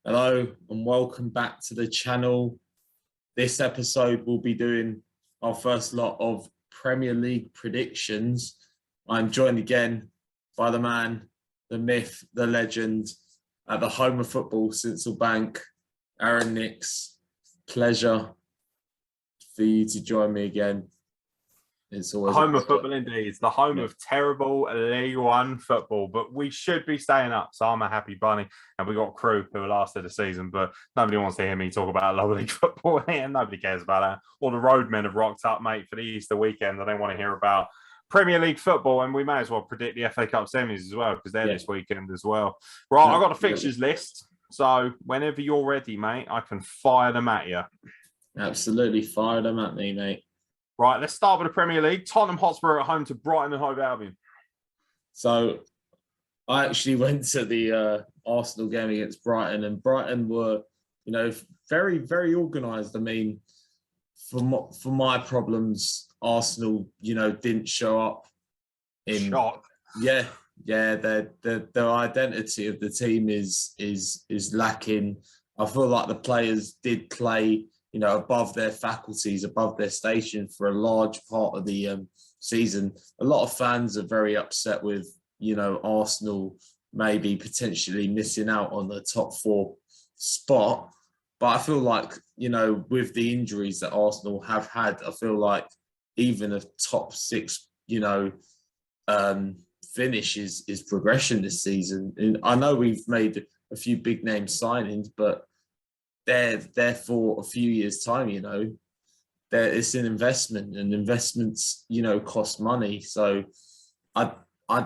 Hello and welcome back to the channel. This episode we'll be doing our first lot of Premier League predictions. I'm joined again by the man, the myth, the legend, at the home of football, Sincil Bank, Aeron Nix. Pleasure for you to join me again. It's always the home of football indeed. It's the home of terrible League One football, but we should be staying up. So I'm a happy bunny. And we got crew who are last of the season, but nobody wants to hear me talk about lower league football. And nobody cares about that. All the roadmen have rocked up, mate, for the Easter weekend. I don't want to hear about Premier League football, and we may as well predict the FA Cup semis as well, because they're this weekend as well. Right, I've got the fixtures list. So whenever you're ready, mate, I can fire them at you. Absolutely, fire them at me, mate. Right, let's start with the Premier League. Tottenham Hotspur at home to Brighton and Hove Albion. So I actually went to the Arsenal game against Brighton, and Brighton were, very, very organised. I mean, for my problems, Arsenal, didn't show up in shock. Yeah. The identity of the team is lacking. I feel like the players did play, above their faculties, above their station for a large part of the season. A lot of fans are very upset with, Arsenal maybe potentially missing out on the top four spot. But I feel like, with the injuries that Arsenal have had, I feel like even a top six, finish is progression this season. And I know we've made a few big name signings, but they're there for a few years' time, it's an investment, and investments, cost money. So I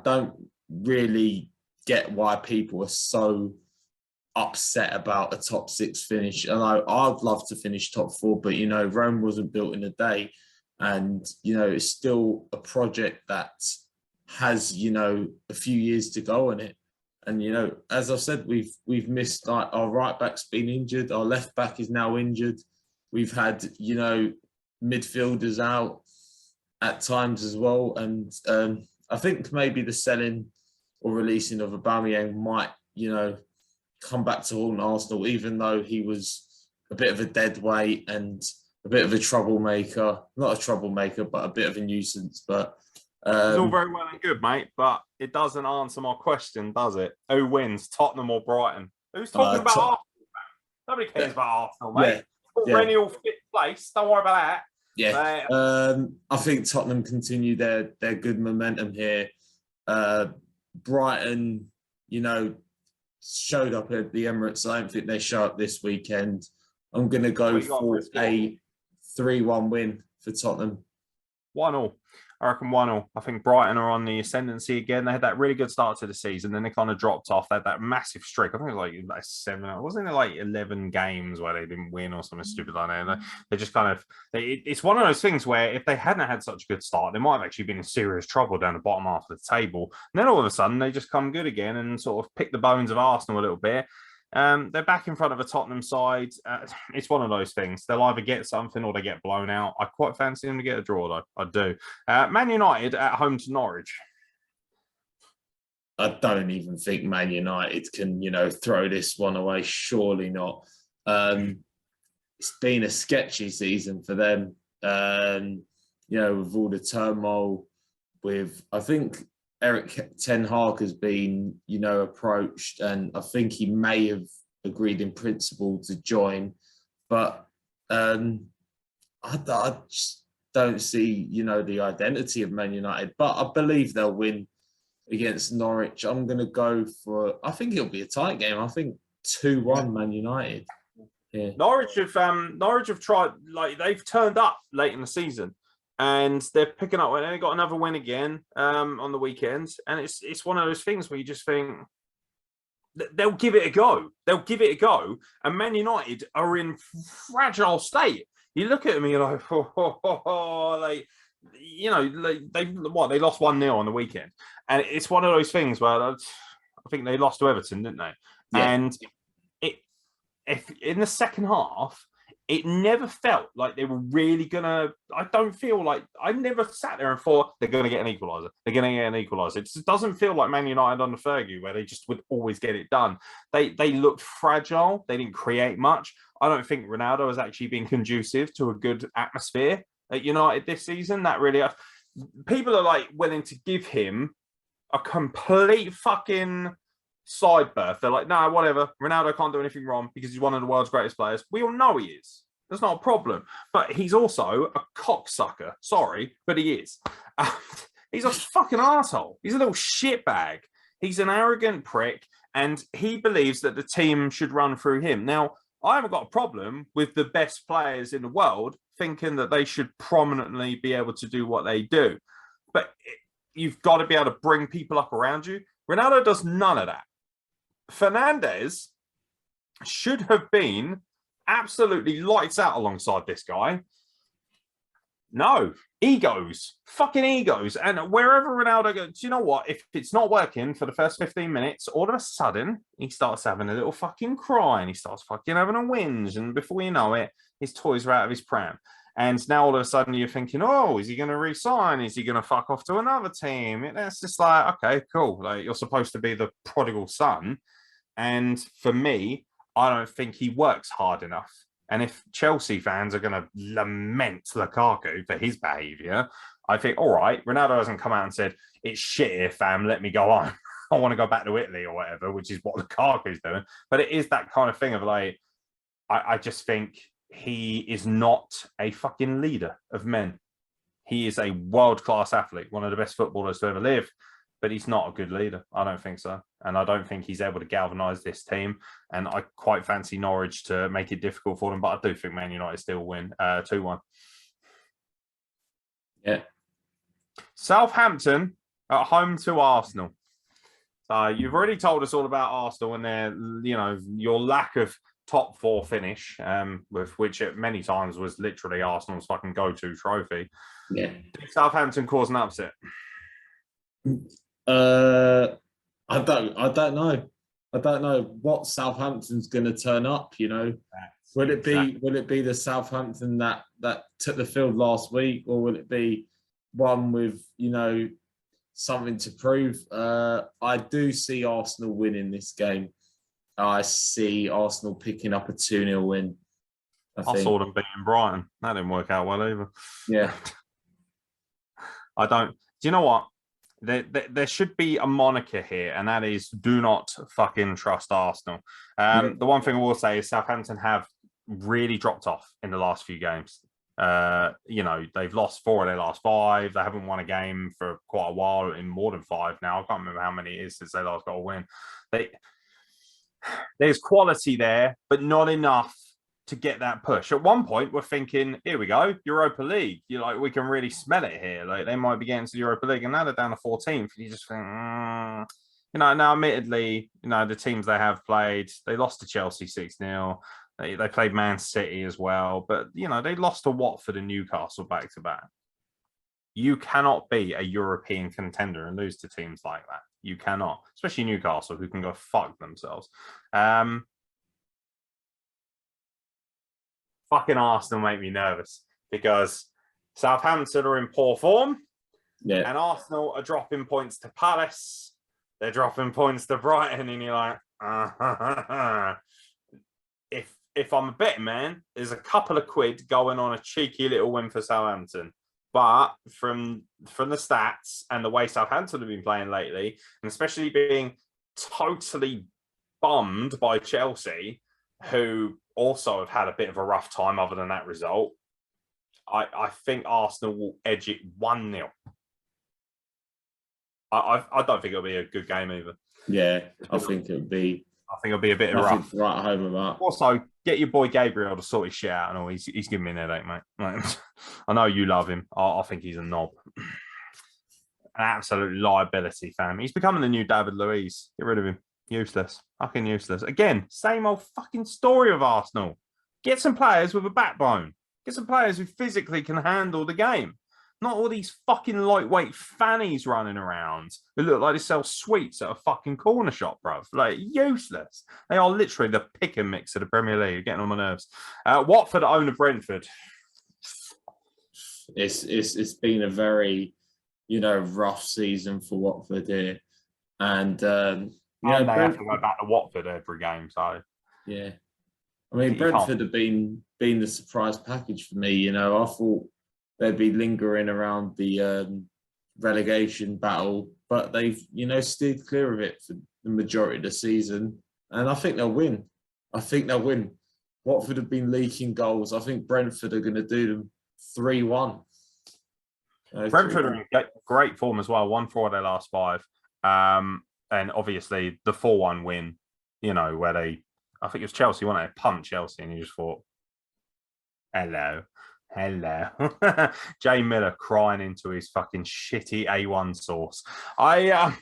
don't really get why people are so upset about a top six finish. And I'd love to finish top four, but Rome wasn't built in a day, and it's still a project that has a few years to go on it. And as I've said, we've missed, like, our right back's been injured, our left back is now injured. We've had midfielders out at times as well, and I think maybe the selling or releasing of Aubameyang might come back to haunt Arsenal, even though he was a bit of a dead weight and a bit of a troublemaker. Not a troublemaker, but a bit of a nuisance. But it's all very well and good, mate, but it doesn't answer my question, does it? Who wins, Tottenham or Brighton? Who's talking about Arsenal? Nobody cares about Arsenal, mate. Perennial fifth place. Don't worry about that. Yeah. I think Tottenham continue their good momentum here. Brighton, showed up at the Emirates. I don't think they show up this weekend. I'm going to go for a 3-1 win for Tottenham. 1-0. I reckon 1-0. I think Brighton are on the ascendancy again. They had that really good start to the season, then they kind of dropped off. They had that massive streak. I think it was like 7. Wasn't it like 11 games where they didn't win or something stupid like that? They just kind of. It's one of those things where if they hadn't had such a good start, they might have actually been in serious trouble down the bottom half of the table. And then all of a sudden, they just come good again and sort of pick the bones of Arsenal a little bit. They're back in front of a Tottenham side. It's one of those things. They'll either get something or they get blown out. I quite fancy them to get a draw, though. I do. Man United at home to Norwich. I don't even think Man United can, throw this one away. Surely not. It's been a sketchy season for them. With all the turmoil, I think Erik ten Hag has been, approached, and I think he may have agreed in principle to join. But I just don't see, the identity of Man United. But I believe they'll win against Norwich. I'm going to go I think it'll be a tight game. I think 2-1 Man United. Yeah. Norwich have tried, they've turned up late in the season. And they're picking up. They got another win again on the weekends, and it's one of those things where you just think they'll give it a go. They'll give it a go. And Man United are in fragile state. You look at them, and you're like, they lost 1-0 on the weekend, and it's one of those things where I think they lost to Everton, didn't they? Yeah. And if in the second half, it never felt like they were really gonna. I don't feel like I never sat there and thought they're gonna get an equaliser. They're gonna get an equaliser. It just doesn't feel like Man United under Fergie, where they just would always get it done. They looked fragile. They didn't create much. I don't think Ronaldo has actually been conducive to a good atmosphere at United this season. That really, people are like willing to give him a complete fucking side berth. They're like, no, whatever. Ronaldo can't do anything wrong because he's one of the world's greatest players. We all know he is. That's not a problem. But he's also a cocksucker. Sorry, but he is. He's a fucking asshole. He's a little shitbag. He's an arrogant prick, and he believes that the team should run through him. Now, I haven't got a problem with the best players in the world thinking that they should prominently be able to do what they do. But you've got to be able to bring people up around you. Ronaldo does none of that. Fernandes should have been absolutely lights out alongside this guy. No, egos, fucking egos. And wherever Ronaldo goes, do you know what? If it's not working for the first 15 minutes, all of a sudden, he starts having a little fucking cry and he starts fucking having a whinge. And before you know it, his toys are out of his pram. And now all of a sudden you're thinking, oh, is he going to resign? Is he going to fuck off to another team? And it's just like, okay, cool. Like, you're supposed to be the prodigal son. And for me, I don't think he works hard enough. And if Chelsea fans are going to lament Lukaku for his behaviour, I think, all right, Ronaldo hasn't come out and said, it's shit here, fam, let me go on. I want to go back to Italy or whatever, which is what Lukaku's doing. But it is that kind of thing of like, I just think he is not a fucking leader of men. He is a world-class athlete, one of the best footballers to ever live, but he's not a good leader. I don't think so. And I don't think he's able to galvanise this team. And I quite fancy Norwich to make it difficult for them, but I do think Man United still win 2-1. Yeah. Southampton at home to Arsenal. So you've already told us all about Arsenal and their, your lack of top four finish, with which it many times was literally Arsenal's fucking go-to trophy. Yeah. Did Southampton cause an upset? I don't know. I don't know what Southampton's going to turn up. Will it be the Southampton that took the field last week, or will it be one with something to prove? I do see Arsenal winning this game. I see Arsenal picking up a 2-0 win. I saw them beating Brighton. That didn't work out well either. Yeah. I don't. Do you know what? There should be a moniker here, and that is do not fucking trust Arsenal. The one thing I will say is Southampton have really dropped off in the last few games. They've lost 4 of their last 5. They haven't won a game for quite a while, in more than 5 now. I can't remember how many it is since they last got a win. There's quality there, but not enough to get that push. At one point, we're thinking, here we go, Europa League. We can really smell it here. Like, they might be getting to the Europa League, and now they're down to 14th. You just think, now admittedly, the teams they have played, they lost to Chelsea 6-0. They played Man City as well, but they lost to Watford and Newcastle back to back. You cannot be a European contender and lose to teams like that. You cannot, especially Newcastle, who can go fuck themselves. Fucking Arsenal make me nervous because Southampton are in poor form, and Arsenal are dropping points to Palace. They're dropping points to Brighton, and you're like, if I'm a betting man, there's a couple of quid going on a cheeky little win for Southampton. But from the stats and the way Southampton have been playing lately, and especially being totally bummed by Chelsea, who also have had a bit of a rough time other than that result, I think Arsenal will edge it 1-0. I don't think it'll be a good game either. Yeah, I think it'll be a bit rough. Right at home about. Also, get your boy Gabriel to sort his shit out and all. He's giving me an headache, mate. I know you love him. I think he's a knob. An absolute liability, fam. He's becoming the new David Luiz. Get rid of him. Useless. Fucking useless. Again, same old fucking story of Arsenal. Get some players with a backbone. Get some players who physically can handle the game. Not all these fucking lightweight fannies running around who look like they sell sweets at a fucking corner shop, bruv. Like, useless. They are literally the pick and mix of the Premier League, getting on my nerves. Watford own of Brentford. It's been a very, rough season for Watford here. And, they have to go back to Watford every game, so... Yeah. I mean, Brentford have been the surprise package for me. I thought they'd be lingering around the relegation battle, but they've, steered clear of it for the majority of the season. And I think they'll win. Watford have been leaking goals. I think Brentford are going to do them 3-1. Brentford are in great form as well. 1-4 of their last 5. And obviously the 4-1 win, where they, I think it was Chelsea, wasn't it? Pumped Chelsea, and you just thought, hello. Jay Miller crying into his fucking shitty A1 sauce. I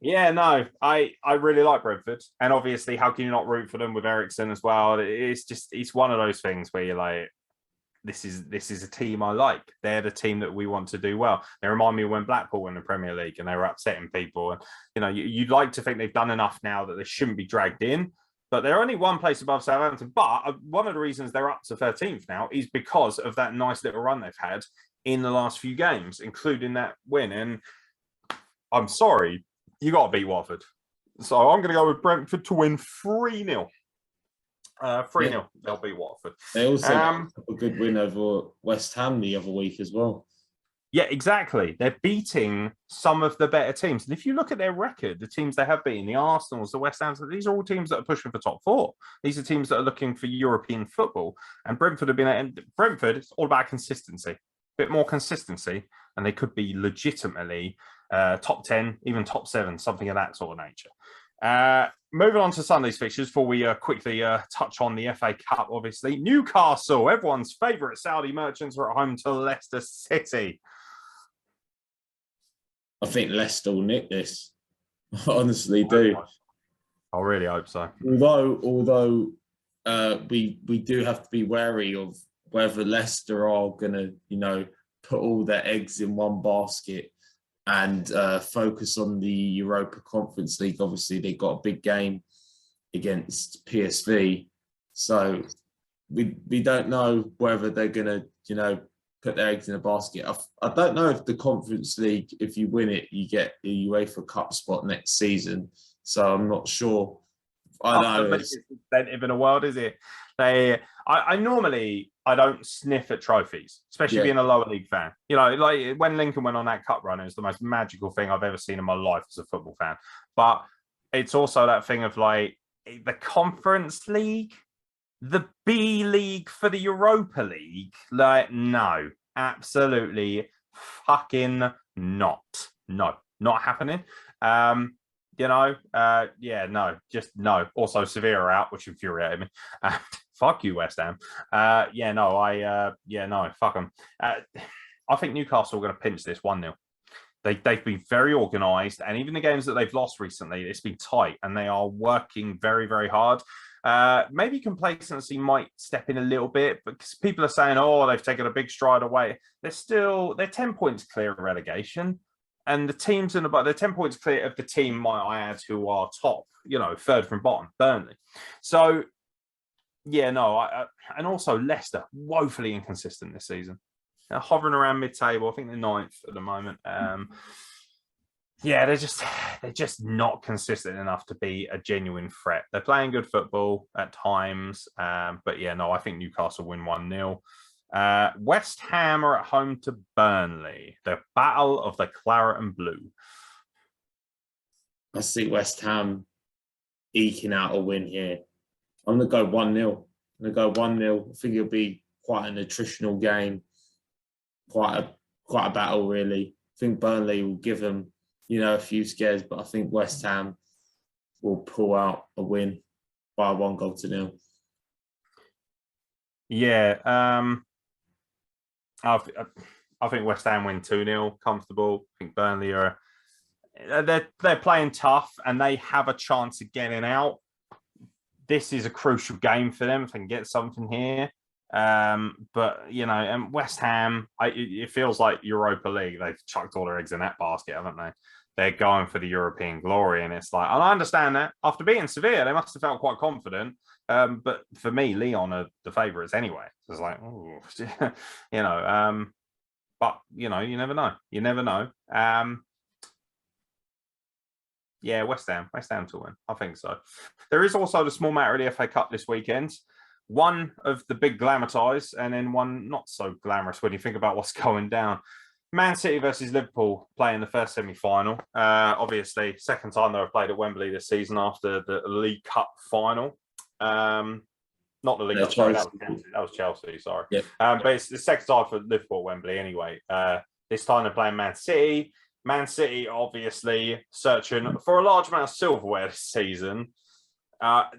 really like Brentford, and obviously, how can you not root for them with Eriksen as well? It's one of those things where you're like, this is a team I like. They're the team that we want to do well. They remind me of when Blackpool won the Premier League and they were upsetting people. And you'd like to think they've done enough now that they shouldn't be dragged in. But they're only one place above Southampton. But one of the reasons they're up to 13th now is because of that nice little run they've had in the last few games, including that win. And I'm sorry, you got to beat Watford. So I'm going to go with Brentford to win 3-0. 3-0. They'll beat Watford. They also got a good win over West Ham the other week as well. Yeah, exactly. They're beating some of the better teams. And if you look at their record, the teams they have beaten, the Arsenals, the West Hams, these are all teams that are pushing for top 4. These are teams that are looking for European football. And Brentford have been, and Brentford, it's all about consistency. A bit more consistency, and they could be legitimately top 10, even top 7, something of that sort of nature. Moving on to Sunday's fixtures before we quickly touch on the FA Cup, obviously. Newcastle, everyone's favourite Saudi merchants, are at home to Leicester City. I think Leicester will nick this. I honestly do. I really hope so. Although we do have to be wary of whether Leicester are going to, put all their eggs in one basket and focus on the Europa Conference League. Obviously, they got a big game against PSV. So we don't know whether they're going to, put their eggs in a basket. I don't know if the Conference League, if you win it, you get the UEFA Cup spot next season. So I'm not sure. I know it's incentive in the world, is it? I normally don't sniff at trophies, especially being a lower league fan. Like when Lincoln went on that cup run, it was the most magical thing I've ever seen in my life as a football fan. But it's also that thing of like the Conference League, the B League for the Europa League. Like, no, absolutely fucking not. No, not happening. No, just no. Also, Sevilla out, which infuriated me. Fuck you, West Ham. Fuck them. I think Newcastle are going to pinch this 1-0. They've been very organised, and even the games that they've lost recently, it's been tight, and they are working very, very hard. Maybe complacency might step in a little bit, because people are saying, "Oh, they've taken a big stride away." They're 10 points clear of relegation, and the teams they're 10 points clear of the team, might I add, who are top, third from bottom, Burnley. So, and also Leicester, woefully inconsistent this season. They're hovering around mid-table. I think they're 9th at the moment. They're just not consistent enough to be a genuine threat. They're playing good football at times, I think Newcastle win 1-0. West Ham are at home to Burnley. The battle of the claret and blue. I see West Ham eking out a win here. I'm going to go 1-0. I think it'll be quite an attritional game. Quite a battle, really. I think Burnley will give them, a few scares, but I think West Ham will pull out a win by 1-0. Yeah, I think West Ham win 2-0, comfortable. I think Burnley they're playing tough and they have a chance of getting out. This is a crucial game for them if they can get something here. But and West Ham, it feels like Europa League. They've chucked all their eggs in that basket, haven't they? They're going for the European glory, and it's like, and I understand that after beating Sevilla, they must have felt quite confident. But for me, Leon are the favourites anyway. So it's like, ooh, but you never know. You never know. Yeah, West Ham to win. I think so. There is also the small matter of the FA Cup this weekend. One of the big glamour ties, and then one not so glamorous when you think about what's going down. Man City versus Liverpool playing the first semi-final. Obviously, second time they've played at Wembley this season after the League Cup final. Not the League Cup, sorry, that was Chelsea, sorry. Yeah. But it's the second time for Liverpool at Wembley anyway. This time they're playing Man City. Man City obviously searching for a large amount of silverware this season. For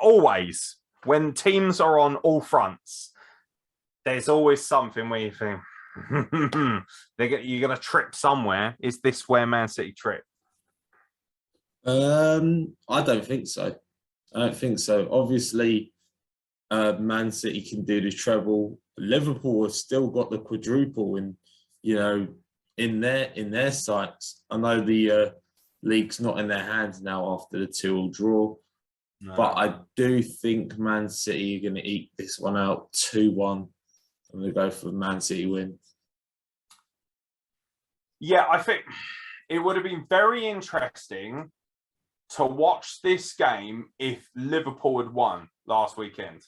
always, when teams are on all fronts, there's always something where you think, you're going to trip somewhere. Is this where Man City trip? I don't think so. Obviously, Man City can do the treble. Liverpool have still got the quadruple in their sights. I know the league's not in their hands now after the 2-2 draw. No. But I do think Man City are going to eke this one out 2-1. I'm going to go for Man City win. Yeah, I think it would have been very interesting to watch this game if Liverpool had won last weekend.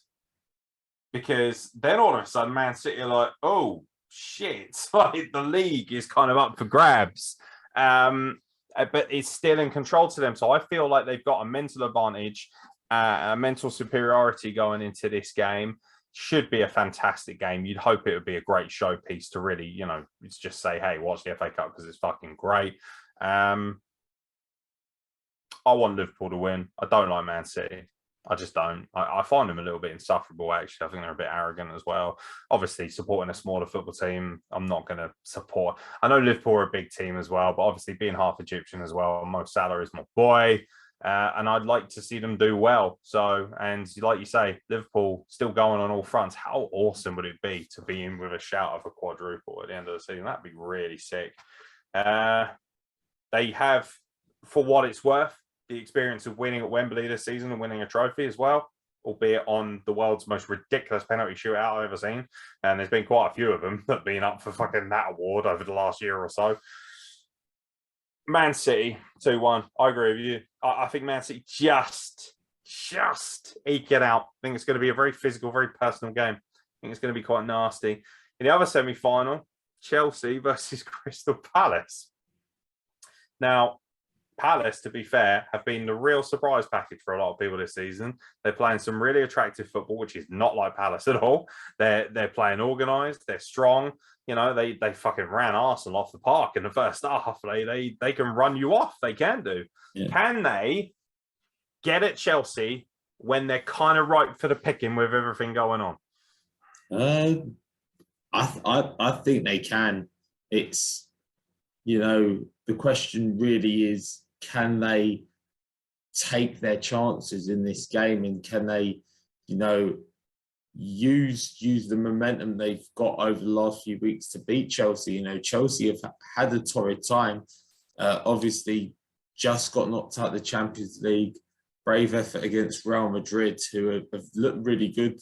Because then all of a sudden Man City are like, oh, shit. Like the league is kind of up for grabs. But it's still in control to them. So I feel like they've got a mental advantage, a mental superiority going into this game. Should be a fantastic game. You'd hope it would be a great showpiece to really, it's just say, hey, watch the FA Cup because it's fucking great. I want Liverpool to win. I don't like Man City. I just don't. I find them a little bit insufferable, actually. I think they're a bit arrogant as well. Obviously, supporting a smaller football team, I'm not going to support. I know Liverpool are a big team as well, but obviously being half Egyptian as well, Mo Salah is my boy. And I'd like to see them do well. So, and like you say, Liverpool still going on all fronts. How awesome would it be to be in with a shout of a quadruple at the end of the season? That'd be really sick. They have, for what it's worth, the experience of winning at Wembley this season and winning a trophy as well, albeit on the world's most ridiculous penalty shootout I've ever seen. And there's been quite a few of them that have been up for fucking that award over the last year or so. Man City 2-1. I agree with you. I think Man City just eke it out. I think it's going to be a very physical, very personal game. I think it's going to be quite nasty. In the other semi-final, Chelsea versus Crystal Palace. Now, Palace, to be fair, have been the real surprise package for a lot of people this season. They're playing some really attractive football, which is not like Palace at all. They're playing organised. They're strong. They fucking ran Arsenal off the park in the first half. They can run you off. They can do. Yeah. Can they get at Chelsea when they're kind of ripe for the picking with everything going on? I think they can. It's the question really is, can they take their chances in this game, and can they, use the momentum they've got over the last few weeks to beat Chelsea? Chelsea have had a torrid time. Obviously, just got knocked out of the Champions League. Brave effort against Real Madrid, who have looked really good,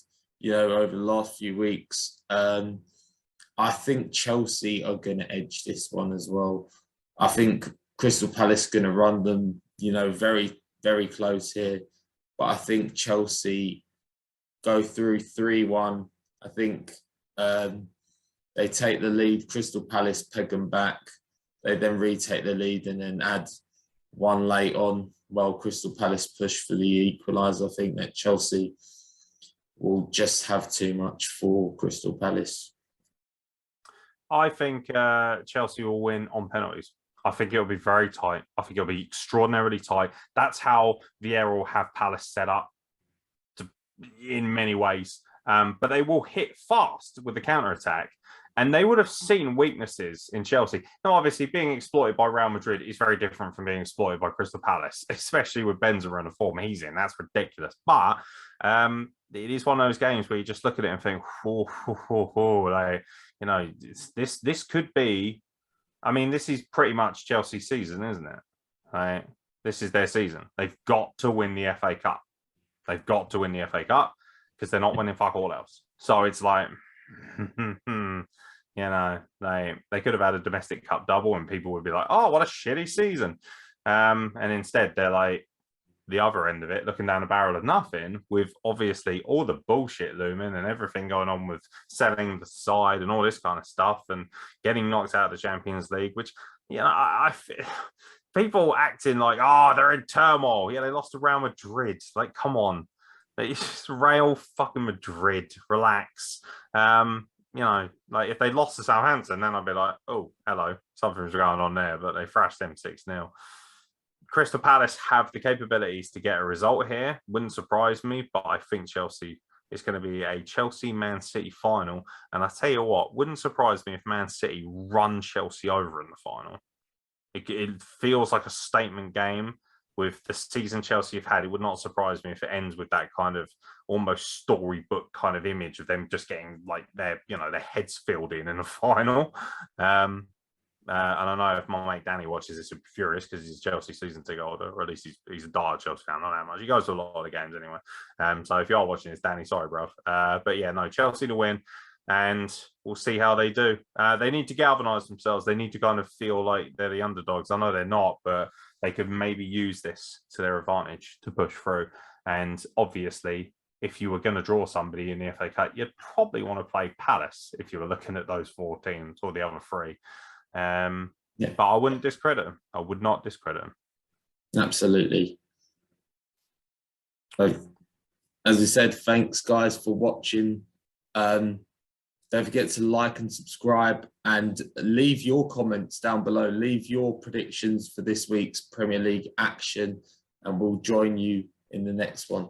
over the last few weeks. I think Chelsea are going to edge this one as well. I think Crystal Palace are going to run them, very, very close here. But I think Chelsea go through 3-1. I think they take the lead. Crystal Palace peg them back. They then retake the lead and then add one late on while Crystal Palace push for the equaliser. I think that Chelsea will just have too much for Crystal Palace. I think Chelsea will win on penalties. I think it'll be very tight. I think it'll be extraordinarily tight. That's how Vieira will have Palace set up in many ways. But they will hit fast with the counter-attack. And they would have seen weaknesses in Chelsea. Now, obviously, being exploited by Real Madrid is very different from being exploited by Crystal Palace, especially with Benzema and the form he's in. That's ridiculous. But it is one of those games where you just look at it and think, like, you know, this could be. I mean, this is pretty much Chelsea's season, isn't it? Right? This is their season. They've got to win the FA Cup. They've got to win the FA Cup because they're not winning fuck all else. So it's like. You know, they could have had a domestic cup double and people would be like, oh, what a shitty season. And instead they're like the other end of it, looking down a barrel of nothing with obviously all the bullshit looming and everything going on with selling the side and all this kind of stuff and getting knocked out of the Champions League, which, you know, people acting like, oh, they're in turmoil. Yeah, they lost to Real Madrid. Like, come on. It's Real fucking Madrid. Relax. You know, like if they lost to Southampton, then I'd be like, oh, hello, something's going on there. But they thrashed them 6-0. Crystal Palace have the capabilities to get a result here. Wouldn't surprise me, but I think Chelsea is going to be a Chelsea-Man City final. And I tell you what, wouldn't surprise me if Man City run Chelsea over in the final. It feels like a statement game. With the season Chelsea have had, it would not surprise me if it ends with that kind of almost storybook kind of image of them just getting like their heads filled in the final. And I know if my mate Danny watches this, he'll be furious because he's a Chelsea season ticket holder, or at least he's a diehard Chelsea fan, not that much. He goes to a lot of the games anyway. So if you are watching this, Danny, sorry, bro. But yeah, no, Chelsea to win. And we'll see how they do. They need to galvanise themselves. They need to kind of feel like they're the underdogs. I know they're not, but they could maybe use this to their advantage to push through. And obviously, if you were going to draw somebody in the FA Cup, you'd probably want to play Palace if you were looking at those 4 teams or the other 3. Yeah. But I wouldn't discredit them. I would not discredit them. Absolutely. So, as I said, thanks, guys, for watching. Don't forget to like and subscribe and leave your comments down below. Leave your predictions for this week's Premier League action and we'll join you in the next one.